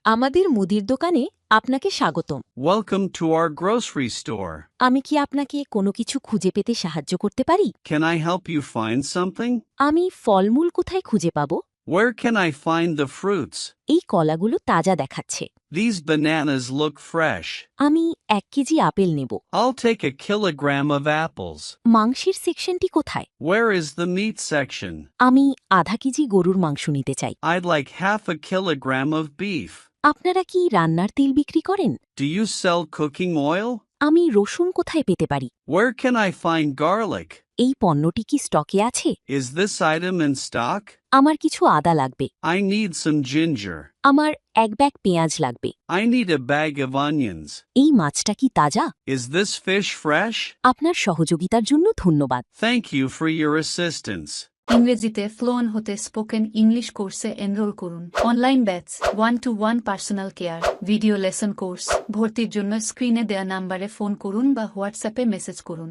আমাদের মুদির দোকানে আপনাকে স্বাগতম। Welcome to our grocery store. আমি কি আপনাকে কোনো কিছু খুঁজে পেতে সাহায্য করতে পারি? Can I help you find something? আমি ফলমূল কোথায় খুঁজে পাবো? Where can I find the fruits? এই কলাগুলো তাজা দেখাচ্ছে। These bananas look fresh. আমি 1 কেজি আপেল নেব। I'll take a kilogram of apples. মাংসের সেকশনটি কোথায়? Where is the meat section? আমি আধা কেজি গরুর মাংস নিতে চাই। I'd like half a kilogram of beef. আপনারা কি রান্নার তেল বিক্রি করেন? Do you sell cooking oil? আমি রসুন কোথায় পেতে পারি? Where can I find garlic? এই পণ্যটি কি স্টকে আছে? Is this item in stock? আমার কিছু আদা লাগবে। I need some ginger. আমার 1 ব্যাগ পেঁয়াজ লাগবে। I need a bag of onions. এই মাছটা কি তাজা? Is this fish fresh? আপনার সহযোগিতার জন্য ধন্যবাদ। Thank you for your assistance. ইংরেজিতে ফ্লোন হতে স্পোকেন ইংলিশ কোর্সে এনরোল করুন। Online batch 1-to-1 personal care video lesson course ভর্তির জন্য স্ক্রিনে দেয়া নাম্বারে ফোন করুন বা হোয়াটসঅ্যাপে মেসেজ করুন।